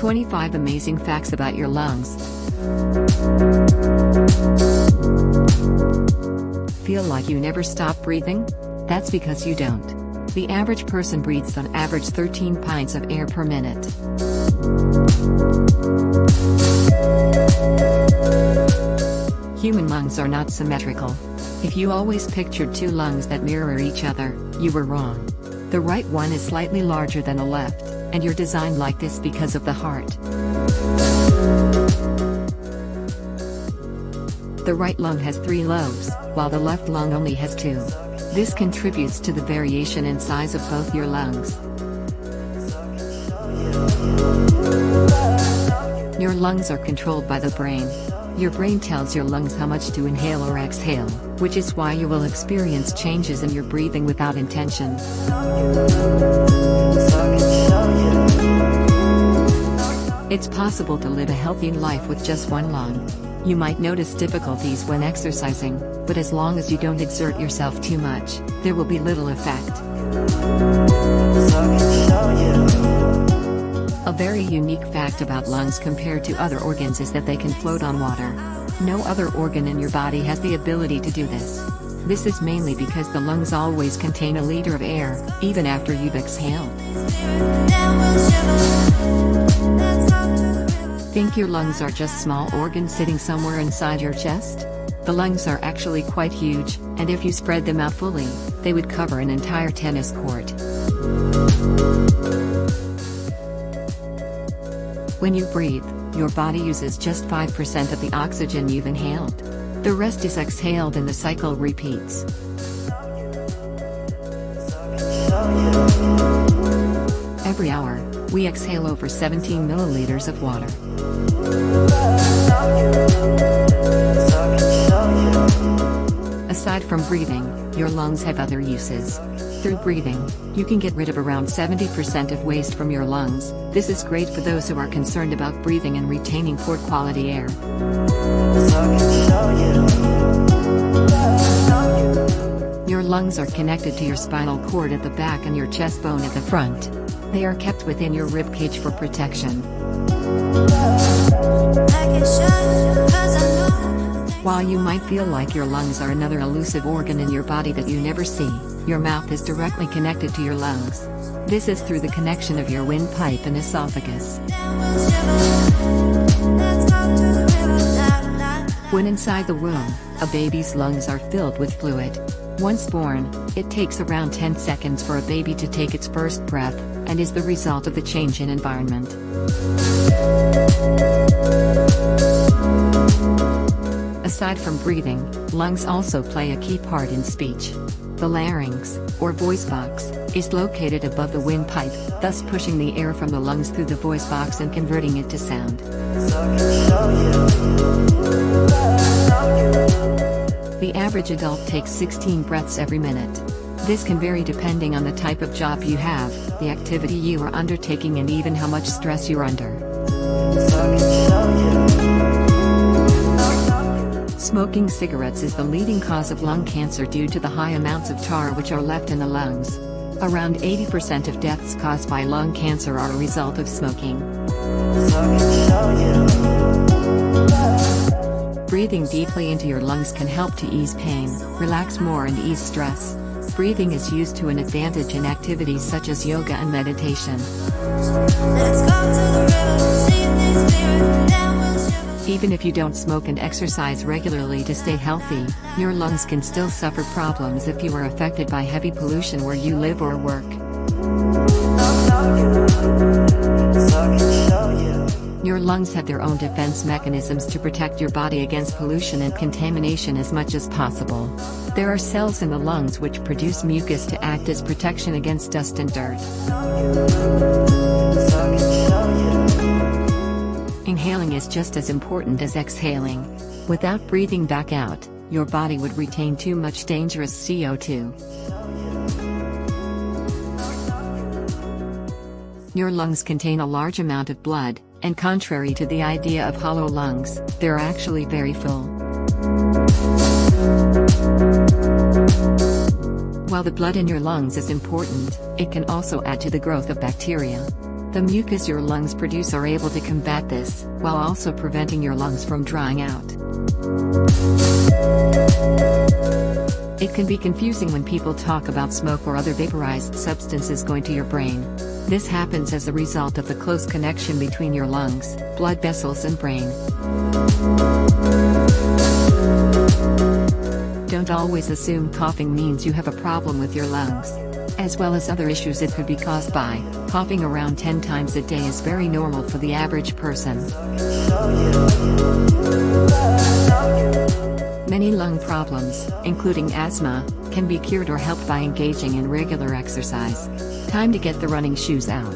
25 amazing facts about your lungs. Feel like you never stop breathing? That's because you don't. The average person breathes on average 13 pints of air per minute. Human lungs are not symmetrical. If you always pictured two lungs that mirror each other, you were wrong. The right one is slightly larger than the left, and you're designed like this because of the heart. The right lung has 3 lobes, while the left lung only has 2. This contributes to the variation in size of both your lungs. Your lungs are controlled by the brain. Your brain tells your lungs how much to inhale or exhale, which is why you will experience changes in your breathing without intention. It's possible to live a healthy life with just one lung. You might notice difficulties when exercising, but as long as you don't exert yourself too much, there will be little effect. A very unique fact about lungs compared to other organs is that they can float on water. No other organ in your body has the ability to do this. This is mainly because the lungs always contain a liter of air, even after you've exhaled. Think your lungs are just small organs sitting somewhere inside your chest? The lungs are actually quite huge, and if you spread them out fully, they would cover an entire tennis court. When you breathe, your body uses just 5% of the oxygen you've inhaled. The rest is exhaled and the cycle repeats. Every hour, we exhale over 17 milliliters of water. Aside from breathing, your lungs have other uses. Through breathing, you can get rid of around 70% of waste from your lungs. This is great for those who are concerned about breathing and retaining poor quality air. Your lungs are connected to your spinal cord at the back and your chest bone at the front. They are kept within your rib cage for protection. While you might feel like your lungs are another elusive organ in your body that you never see, your mouth is directly connected to your lungs. This is through the connection of your windpipe and esophagus. When inside the womb, a baby's lungs are filled with fluid. Once born, it takes around 10 seconds for a baby to take its first breath, and is the result of the change in environment. Aside from breathing, lungs also play a key part in speech. The larynx, or voice box, is located above the windpipe, thus pushing the air from the lungs through the voice box and converting it to sound. The average adult takes 16 breaths every minute. This can vary depending on the type of job you have, the activity you are undertaking, and even how much stress you're under. Smoking cigarettes is the leading cause of lung cancer due to the high amounts of tar which are left in the lungs. Around 80% of deaths caused by lung cancer are a result of smoking. Breathing deeply into your lungs can help to ease pain, relax more, and ease stress. Breathing is used to an advantage in activities such as yoga and meditation. Even if you don't smoke and exercise regularly to stay healthy, your lungs can still suffer problems if you are affected by heavy pollution where you live or work. Your lungs have their own defense mechanisms to protect your body against pollution and contamination as much as possible. There are cells in the lungs which produce mucus to act as protection against dust and dirt. Inhaling is just as important as exhaling. Without breathing back out, your body would retain too much dangerous CO2. Your lungs contain a large amount of blood, and contrary to the idea of hollow lungs, they're actually very full. While the blood in your lungs is important, it can also add to the growth of bacteria. The mucus your lungs produce are able to combat this, while also preventing your lungs from drying out. It can be confusing when people talk about smoke or other vaporized substances going to your brain. This happens as a result of the close connection between your lungs, blood vessels and brain. Don't always assume coughing means you have a problem with your lungs. As well as other issues it could be caused by, coughing around 10 times a day is very normal for the average person. Many lung problems, including asthma, can be cured or helped by engaging in regular exercise. Time to get the running shoes out.